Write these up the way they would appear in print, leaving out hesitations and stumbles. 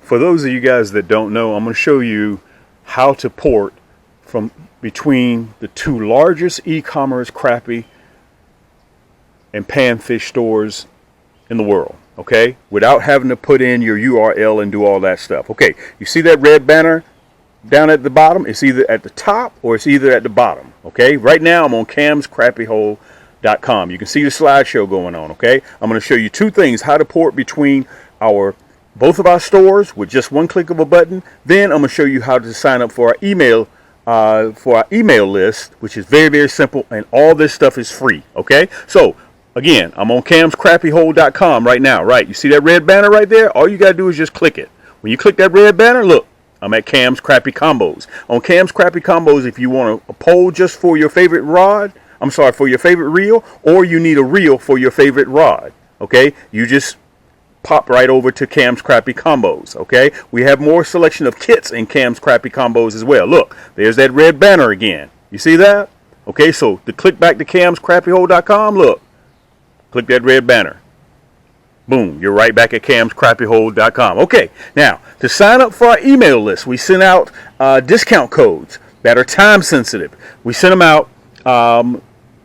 for those of you guys that don't know, I'm going to show you how to port from between the two largest e-commerce crappie and panfish stores in the world, okay, without having to put in your URL and do all that stuff. Okay, you see that red banner down at the bottom? It's either at the top or it's either at the bottom. Okay, right now I'm on camscrappiehole.com. You can see the slideshow going on. Okay, I'm going to show you two things: how to port between both of our stores with just one click of a button. Then I'm going to show you how to sign up for our email list, which is very, very simple, and all this stuff is free. Okay, so again, I'm on camscrappiehole.com right now. Right, you see that red banner right there? All you got to do is just click it. When you click that red banner, look, I'm at Cam's Crappie Combos. On Cam's Crappie Combos, if you want a pole just for your favorite rod, for your favorite reel, or you need a reel for your favorite rod, okay, you just pop right over to Cam's Crappie Combos. Okay, we have more selection of kits in Cam's Crappie Combos as well. Look, there's that red banner again. You see that? Okay, so to click back to camscrappiehole.com, look, click that red banner. Boom, you're right back at camscrappiehole.com. Okay, now to sign up for our email list, we send out discount codes that are time sensitive. We send them out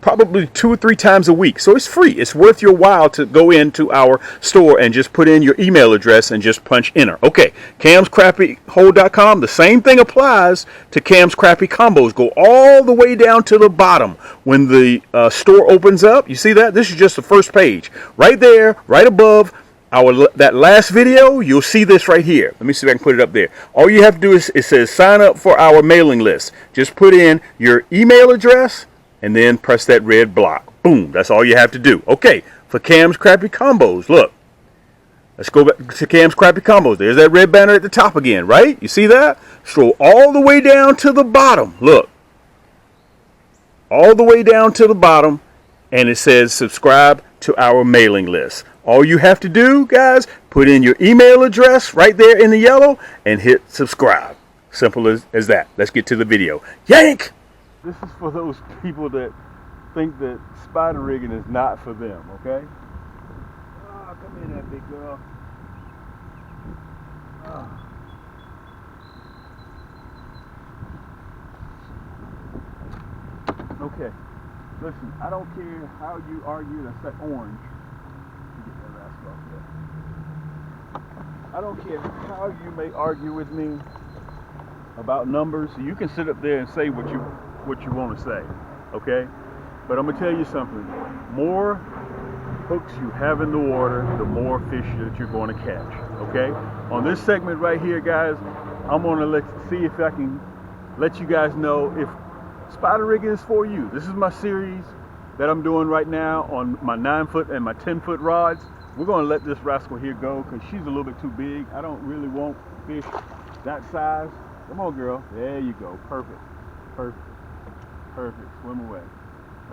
probably 2 or 3 times a week. So it's free. It's worth your while to go into our store and just put in your email address and just punch enter. Okay, camscrappiehole.com. The same thing applies to Cam's Crappie Combos. Go all the way down to the bottom when the store opens up. You see that? This is just the first page. Right there, right above that last video, you'll see this right here. Let me see if I can put it up there. All you have to do is, it says sign up for our mailing list. Just put in your email address and then press that red block. Boom, that's all you have to do. Okay, for Cam's Crappie Combos, look. Let's go back to Cam's Crappie Combos. There's that red banner at the top again, right? You see that? Scroll all the way down to the bottom. Look. All the way down to the bottom, and it says subscribe to our mailing list. All you have to do, guys, put in your email address right there in the yellow and hit subscribe. Simple as that. Let's get to the video. Yank! This is for those people that think that spider rigging is not for them, okay? Oh, come in there, big girl. Oh. Okay, listen, I don't care how you argue, that's that orange. Get that rascal off there. I don't care how you may argue with me about numbers. You can sit up there and say what you want to say, okay? But I'm gonna tell you something. More hooks you have in the water, the more fish that you're going to catch, okay? On this segment right here, guys, I'm gonna see if I can let you guys know if spider rigging is for you. This is my series that I'm doing right now on my 9-foot and my 10-foot rods. We're gonna let this rascal here go because she's a little bit too big. I don't really want fish that size. Come on, girl. There you go. Perfect. Perfect. Perfect. Swim away.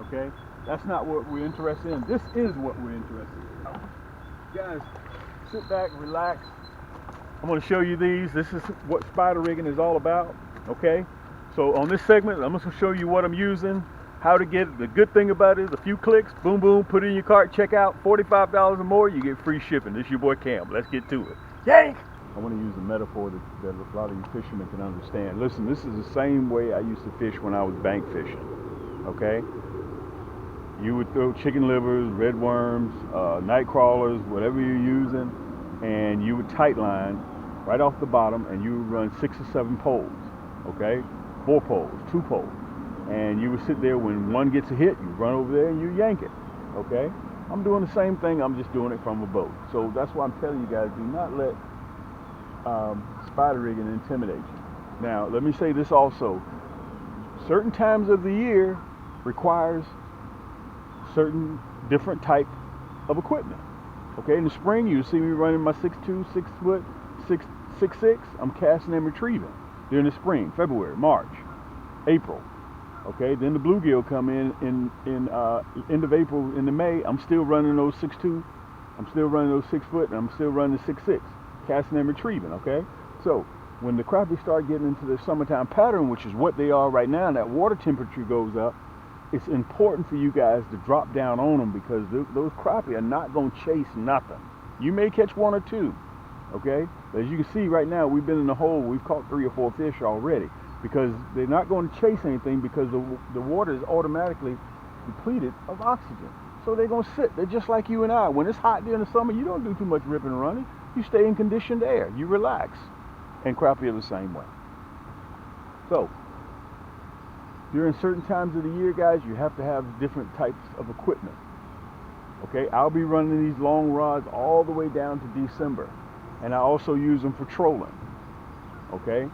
Okay? That's not what we're interested in. This is what we're interested in. Guys, sit back, relax. I'm going to show you these. This is what spider rigging is all about. Okay? So on this segment, I'm going to show you what I'm using, how to get it. The good thing about it is a few clicks, boom, boom, put it in your cart, check out, $45 or more, you get free shipping. This is your boy Cam. Let's get to it. Yank! I want to use a metaphor that a lot of you fishermen can understand. Listen, this is the same way I used to fish when I was bank fishing, okay? You would throw chicken livers, red worms, night crawlers, whatever you're using, and you would tight line right off the bottom, and you would run 6 or 7 poles, okay? 4 poles, 2 poles. And you would sit there when one gets a hit, you run over there and you yank it, okay? I'm doing the same thing, I'm just doing it from a boat. So that's why I'm telling you guys, do not let spider rigging intimidate you. Now, let me say this also. Certain times of the year requires certain different type of equipment. Okay, in the spring, you see me running my 6'2", 6', 6'6". I'm casting and retrieving during the spring, February, March, April. Okay, then the bluegill come in end of April into May. I'm still running those 6'2", I'm still running those 6 foot, and I'm still running the 6'6", casting and retrieving. Okay, so when the crappie start getting into the summertime pattern, which is what they are right now, and that water temperature goes up, it's important for you guys to drop down on them, because those crappie are not going to chase nothing. You may catch 1 or 2, Okay, as you can see right now, we've been in the hole. We've caught 3 or 4 fish already because they're not going to chase anything because the water is automatically depleted of oxygen. So they're going to sit. They're just like you and I. When it's hot during the summer, you don't do too much ripping and running. You stay in conditioned air. You relax. And crappie are the same way. So during certain times of the year, guys, you have to have different types of equipment. Okay, I'll be running these long rods all the way down to December. And I also use them for trolling. Okay,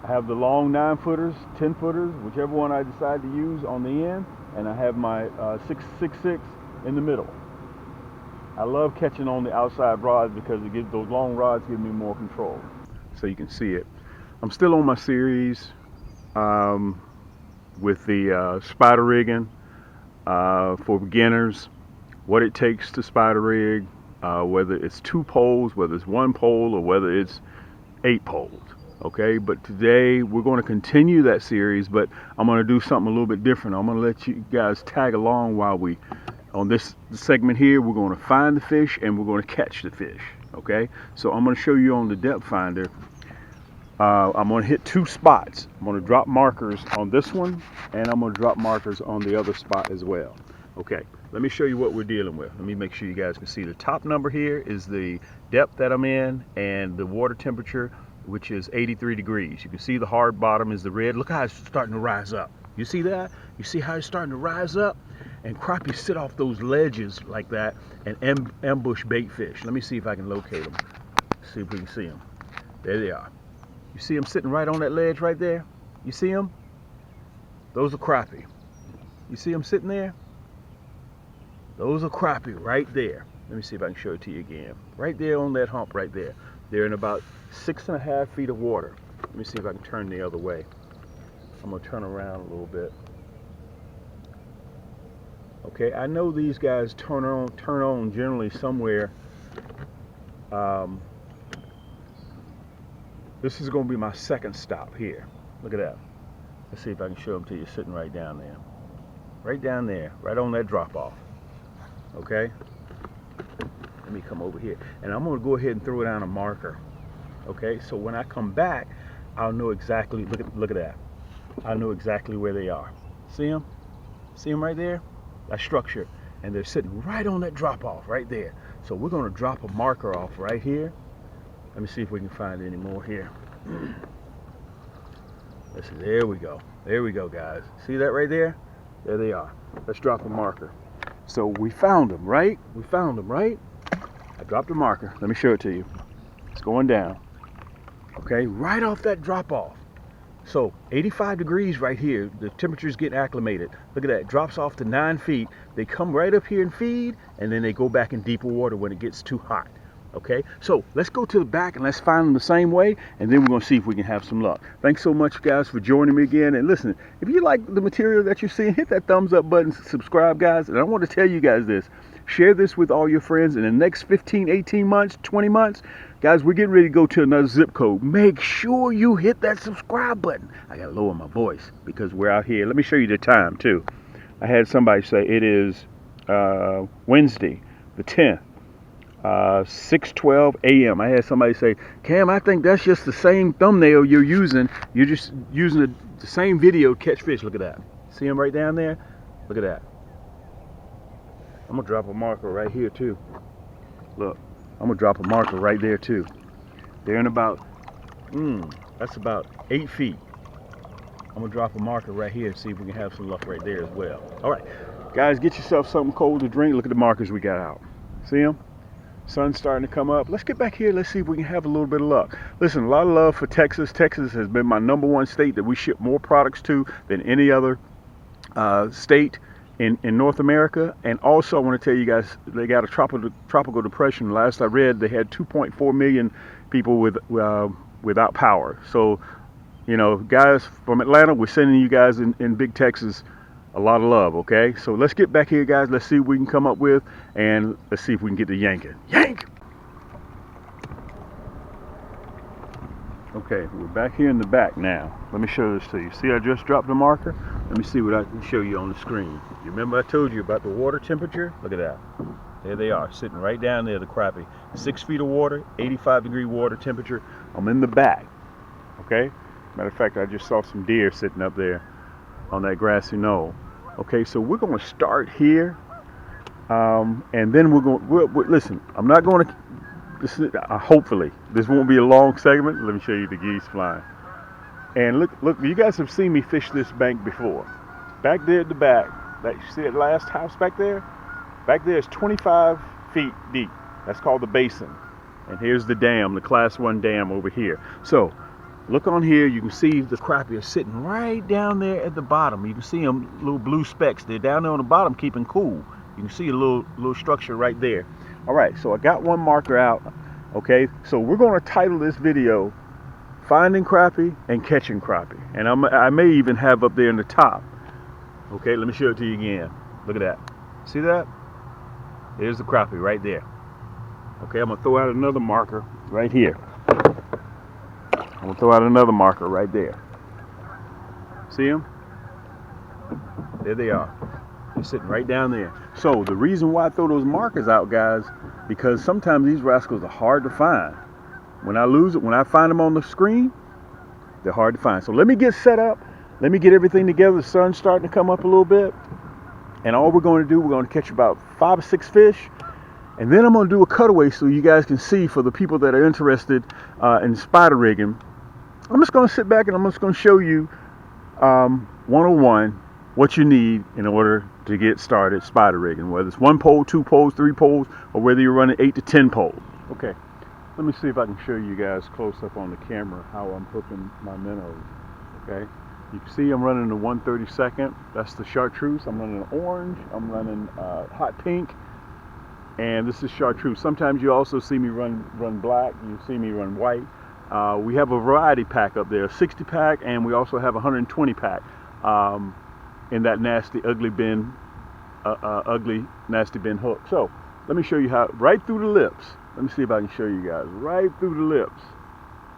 I have the long 9-footers, 10-footers, whichever one I decide to use on the end, and I have my 6.66 in the middle. I love catching on the outside rods because it gives those long rods give me more control. So you can see it. I'm still on my series with the spider rigging for beginners. What it takes to spider rig, whether it's 2 poles, whether it's 1 pole, or whether it's 8 poles. Okay, but today we're going to continue that series, but I'm going to do something a little bit different. I'm going to let you guys tag along while we, on this segment here, we're going to find the fish and we're going to catch the fish. Okay, so I'm going to show you on the depth finder. I'm going to hit 2 spots. I'm going to drop markers on this one, and I'm going to drop markers on the other spot as well. Okay, let me show you what we're dealing with. Let me make sure you guys can see the top number here is the depth that I'm in, and the water temperature, which is 83 degrees. You can see the hard bottom is the red. Look how it's starting to rise up. You see that? You see how it's starting to rise up? And crappie sit off those ledges like that and ambush bait fish. Let me see if I can locate them. See if we can see them. There they are. You see them sitting right on that ledge right there? You see them? Those are crappie. You see them sitting there? Those are crappie right there. Let me see if I can show it to you again. Right there on that hump right there. They're in about 6.5 feet of water. Let me see if I can turn the other way. I'm gonna turn around a little bit. Okay, I know these guys turn on generally somewhere. This is gonna be my second stop here. Look at that. Let's see if I can show them to you sitting right down there. Right down there, right on that drop off. Okay, let me come over here, and I'm going to go ahead and throw down a marker. Okay, so when I come back, I'll know exactly. Look at that. I know exactly where they are. See them? See them right there? That structure, and they're sitting right on that drop off right there. So we're going to drop a marker off right here. Let me see if we can find any more here. Let's see. There we go. There we go, guys. See that right there? There they are. Let's drop a marker. So we found them, right? We found them, right? I dropped a marker. Let me show it to you. It's going down. Okay, right off that drop off. So 85 degrees right here. The temperature's getting acclimated. Look at that. It drops off to 9 feet. They come right up here and feed, and then they go back in deeper water when it gets too hot. Okay, so let's go to the back and let's find them the same way, and then we're going to see if we can have some luck. Thanks so much, guys, for joining me again. And listen, if you like the material that you're seeing, hit that thumbs up button, subscribe, guys. And I want to tell you guys this. Share this with all your friends. In the next 15, 18 months, 20 months, guys, we're getting ready to go to another zip code. Make sure you hit that subscribe button. I got to lower my voice because we're out here. Let me show you the time, too. I had somebody say it is Wednesday, the 10th. 6:12 a.m. I had somebody say, Cam, I think that's just the same thumbnail you're using. You're just using the same video to catch fish. Look at that. See them right down there? Look at that. I'm going to drop a marker right here too. Look, I'm going to drop a marker right there too. They're in about, that's about 8 feet. I'm going to drop a marker right here and see if we can have some luck right there as well. All right, guys, get yourself something cold to drink. Look at the markers we got out. See them? Sun's starting to come up. Let's get back here. Let's see if we can have a little bit of luck. Listen, a lot of love for Texas. Texas has been my _1 state that we ship more products to than any other state in North America. And also, I want to tell you guys, they got a tropical depression. Last I read, they had 2.4 million people without power. So, you know, guys from Atlanta, we're sending you guys in big Texas a lot of love, okay? So let's get back here, guys. Let's see what we can come up with, and let's see if we can get the yanking. Yank! Okay, we're back here in the back now. Let me show this to you. See, I just dropped the marker. Let me see what I can show you on the screen. You remember I told you about the water temperature? Look at that. There they are, sitting right down there, the crappie. 6 feet of water, 85-degree water temperature. I'm in the back, okay? Matter of fact, I just saw some deer sitting up there on that grassy knoll. Okay, so we're going to start here, and then we're going to, listen, I'm not going to, hopefully, this won't be a long segment. Let me show you the geese flying. And look, you guys have seen me fish this bank before. Back there at the back, that you see that last house back there? Back there is 25 feet deep. That's called the basin. And here's the dam, the class 1 dam over here. So look on here, you can see the crappie are sitting right down there at the bottom. You can see them, little blue specks. They're down there on the bottom keeping cool. You can see a little structure right there. All right, so I got one marker out. Okay, so we're going to title this video Finding Crappie and Catching Crappie. And I may even have up there in the top. Okay, let me show it to you again. Look at that. See that? There's the crappie right there. Okay, I'm going to throw out another marker right here. I'm going to throw out another marker right there. See them? There they are. They're sitting right down there. So the reason why I throw those markers out, guys, because sometimes these rascals are hard to find. When I find them on the screen, they're hard to find. So let me get set up. Let me get everything together. The sun's starting to come up a little bit. And all we're going to do, we're going to catch about 5 or 6 fish. And then I'm going to do a cutaway so you guys can see, for the people that are interested in spider rigging. I'm just going to sit back and I'm just going to show you 101 what you need in order to get started spider rigging. Whether it's 1 pole, 2 poles, 3 poles, or whether you're running 8 to 10 poles. Okay, let me see if I can show you guys close up on the camera how I'm hooking my minnows. Okay. You can see I'm running the 1/32. That's the Chartreuse. I'm running orange. I'm running hot pink. And this is Chartreuse. Sometimes you also see me run black. You see me run white. We have a variety pack up there, a 60 pack, and we also have a 120 pack in that nasty, ugly bin, nasty bin hook. So let me show you how, right through the lips. Let me see if I can show you guys. Right through the lips.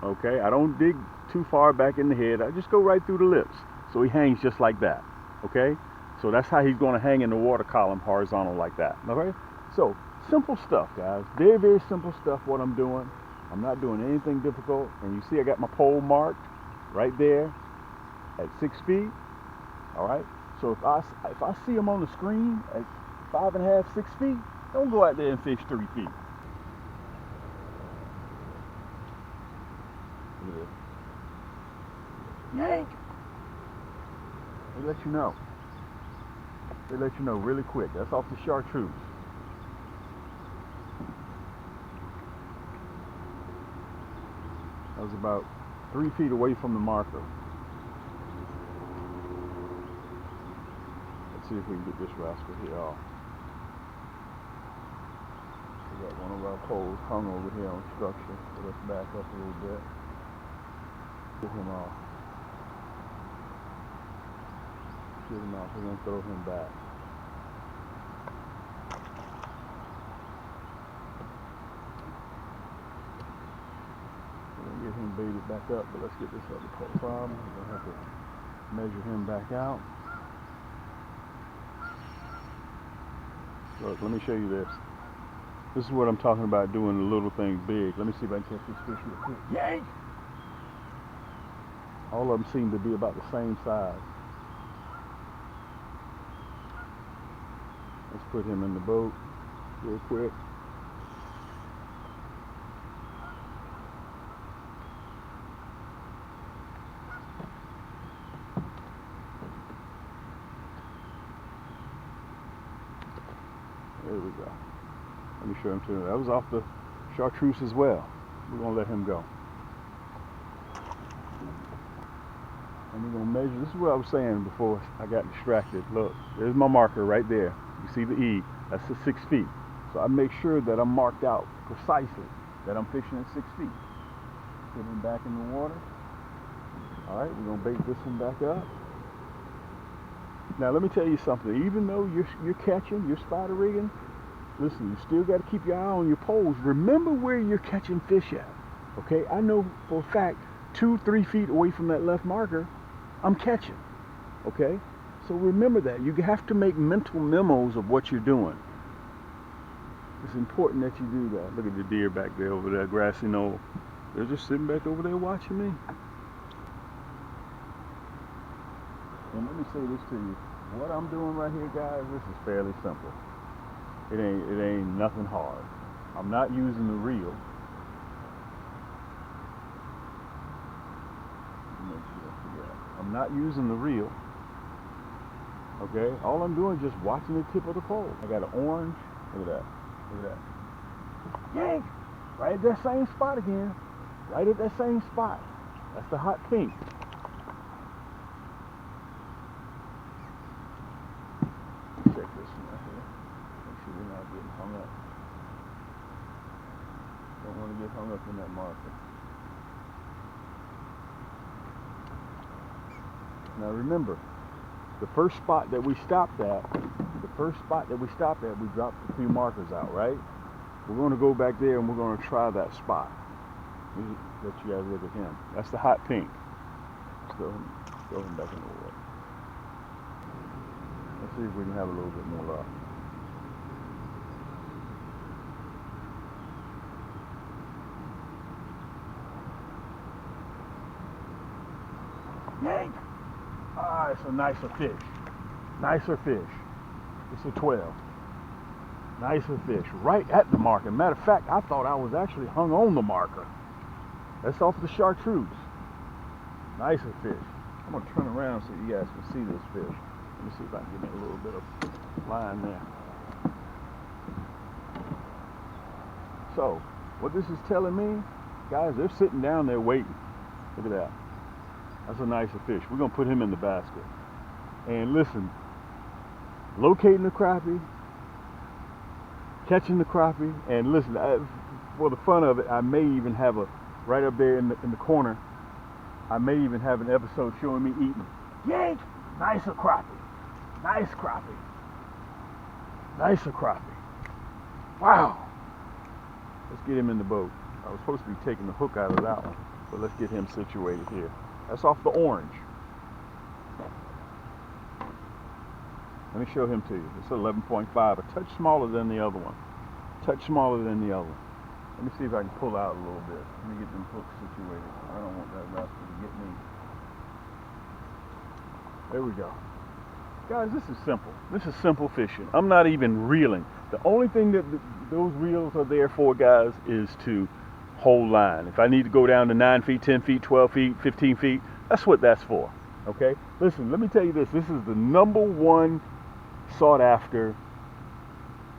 Okay, I don't dig too far back in the head. I just go right through the lips. So he hangs just like that. Okay, so that's how he's going to hang in the water column, horizontal like that. Okay, so simple stuff, guys. Very, very simple stuff what I'm doing. I'm not doing anything difficult. And you see I got my pole marked right there at 6 feet. All right, so if I see him on the screen at 5.5, 6 feet, don't go out there and fish 3 feet. Look at this. Yank! They let you know. They let you know really quick. That's off the Chartreuse. That was about 3 feet away from the marker. Let's see if we can get this rascal here off. We got one of our poles hung over here on structure. So let's back up a little bit. Get him off. Get him off. We're going to throw him back. We're going to get him baited back up, but let's get this other pole problem. We're going to have to measure him back out. Look, let me show you this. This is what I'm talking about, doing the little things big. Let me see if I can catch this fish real quick. Yank! All of them seem to be about the same size. Let's put him in the boat real quick. There we go. Let me show him to you. That was off the Chartreuse as well. We're going to let him go. And we're going to measure. This is what I was saying before I got distracted. Look, there's my marker right there. You see the E. That's the 6 feet. So I make sure that I'm marked out precisely that I'm fishing at 6 feet. Put him back in the water. All right, we're going to bait this one back up. Now let me tell you something. Even though you're catching, you're spider rigging, listen, you still got to keep your eye on your poles. Remember where you're catching fish at. Okay, I know for a fact 2-3 feet away from that left marker, I'm catching. Okay, so remember that. You have to make mental memos of what you're doing. It's important that you do that. Look at the deer back there over there, grassy knoll. They're just sitting back over there watching me. And let me say this to you. What I'm doing right here, guys, this is fairly simple. It ain't nothing hard. I'm not using the reel. I'm not using the reel. Okay? All I'm doing is just watching the tip of the pole. I got an orange. Look at that. Look at that. Yank! Right at that same spot again. Right at that same spot. That's the hot pink. Check this one right here. Make sure we're not getting hung up. Don't want to get hung up in that marker. Now remember, the first spot that we stopped at, we dropped a few markers out, right? We're going to go back there and we're going to try that spot. Let you guys look at him. That's the hot pink. Throw him back in the water. Let's see if we can have a little bit more luck. Yank! Ah, it's a nicer fish. Nicer fish. It's a 12. Nicer fish. Right at the marker. Matter of fact, I thought I was actually hung on the marker. That's off the Chartreuse. Nicer fish. I'm going to turn around so you guys can see this fish. Let me see if I can get a little bit of line there. So, what this is telling me, guys, they're sitting down there waiting. Look at that. That's a nicer fish. We're going to put him in the basket. And listen, locating the crappie, catching the crappie, and listen, for the fun of it, I may even have right up there in the corner, I may even have an episode showing me eating. Yank! Nicer crappie. Nice crappie. Nicer crappie. Wow. Let's get him in the boat. I was supposed to be taking the hook out of that one, but let's get him situated here. That's off the orange. Let me show him to you. It's 11.5, a touch smaller than the other one. Touch smaller than the other one. Let me see if I can pull out a little bit. Let me get them hooks situated. I don't want that rascal to get me. There we go. Guys, this is simple. This is simple fishing. I'm not even reeling. The only thing that those reels are there for, guys, is to hold line. If I need to go down to 9 feet, 10 feet, 12 feet, 15 feet, that's what that's for. Okay? Listen, let me tell you this. This is the #1 sought after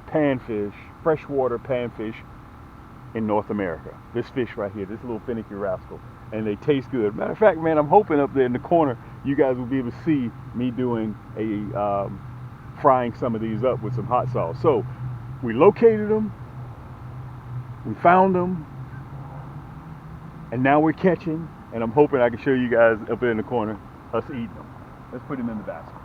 panfish, freshwater panfish in North America. This fish right here, this little finicky rascal. And they taste good. Matter of fact, man, I'm hoping up there in the corner you guys will be able to see me doing a frying some of these up with some hot sauce. So we located them, we found them, and now we're catching, and I'm hoping I can show you guys up there in the corner us eating them. Let's put them in the basket.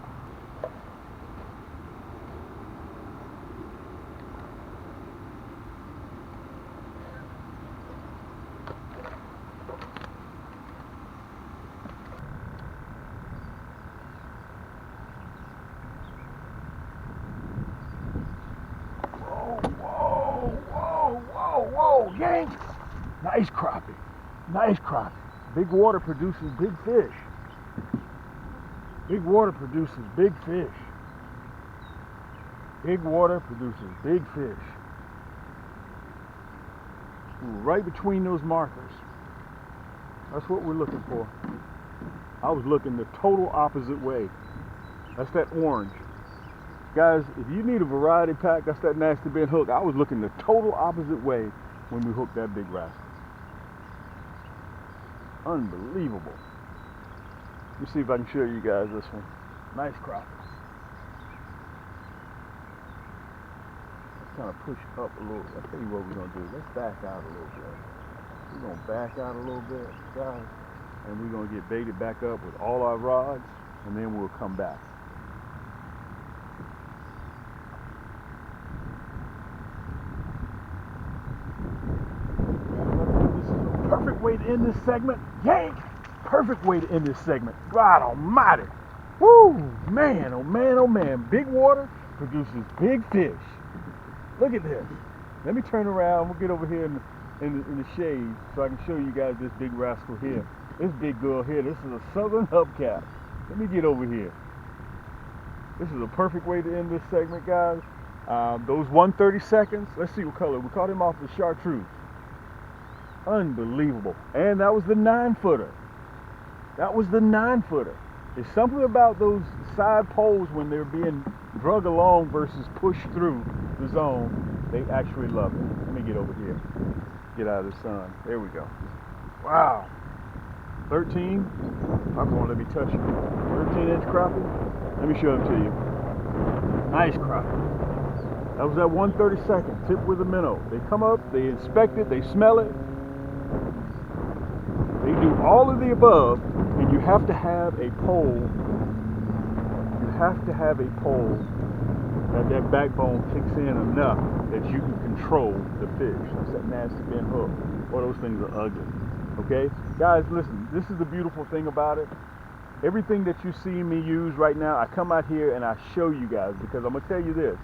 Whoa, yank! Nice crappie. Nice crappie. Big water produces big fish. Big water produces big fish. Big water produces big fish. Ooh, right between those markers. That's what we're looking for. I was looking the total opposite way. That's that orange. Guys, if you need a variety pack, that's that nasty bent hook. I was looking the total opposite way when we hooked that big rascal. Unbelievable. Let me see if I can show you guys this one. Nice crappie. Let's kind of push up a little. I'll tell you what we're going to do. Let's back out a little bit. We're going to back out a little bit, guys, and we're going to get baited back up with all our rods, and then we'll come back. Perfect way to end this segment. Yank! Perfect way to end this segment. God almighty. Woo! Man, oh man, oh man. Big water produces big fish. Look at this. Let me turn around. We'll get over here in the shade so I can show you guys this big rascal here. This big girl here. This is a Southern hubcap. Let me get over here. This is a perfect way to end this segment, guys. Those 130 seconds. Let's see what color. We caught him off the Chartreuse. Unbelievable. And that was the 9-footer. That was the 9-footer. There's something about those side poles when they're being drug along versus pushed through the zone. They actually love it. Let me get over here. Get out of the sun. There we go. Wow. 13. I'm going to let me touch it. 13-inch crappie. Let me show them to you. Nice crappie. That was that 132nd, tip with a minnow. They come up, they inspect it, they smell it. They do all of the above, and you have to have a pole. You have to have a pole that backbone kicks in enough that you can control the fish. That's that nasty bent hook. Boy, those things are ugly. Okay? Guys, listen, this is the beautiful thing about it. Everything that you see me use right now, I come out here and I show you guys, because I'm going to tell you this.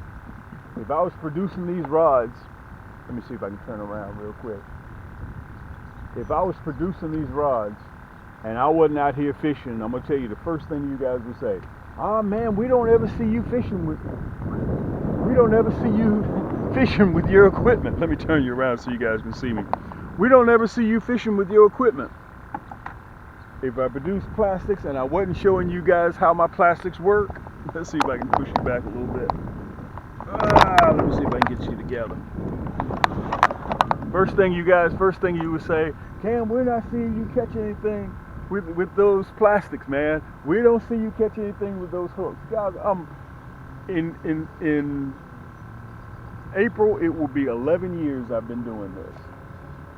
If I was producing these rods, let me see if I can turn around real quick. If I was producing these rods and I wasn't out here fishing, I'm going to tell you the first thing you guys would say, "Ah, man, we don't ever see you fishing with your equipment." Let me turn you around so you guys can see me. We don't ever see you fishing with your equipment. If I produced plastics and I wasn't showing you guys how my plastics work, let's see if I can push you back a little bit. Let me see if I can get you together. First thing you would say, "Cam, we're not seeing you catch anything with those plastics, man. We don't see you catch anything with those hooks." Guys, in April, it will be 11 years I've been doing this.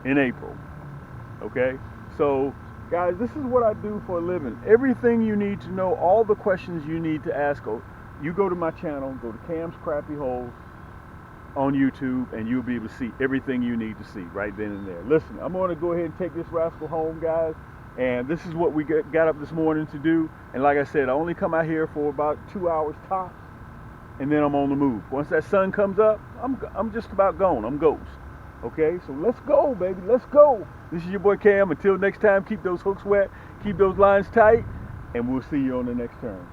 In April. Okay? So, guys, this is what I do for a living. Everything you need to know, all the questions you need to ask, you go to my channel, go to Cam's Crappie Holes on YouTube, and you'll be able to see everything you need to see right then and there. Listen, I'm going to go ahead and take this rascal home, guys, and this is what we got up this morning to do. And like I said, I only come out here for about 2 hours tops, and then I'm on the move. Once that sun comes up, I'm just about gone. I'm ghost. Okay, so let's go, baby. Let's go. This is your boy Cam. Until next time, keep those hooks wet, keep those lines tight, and we'll see you on the next turn.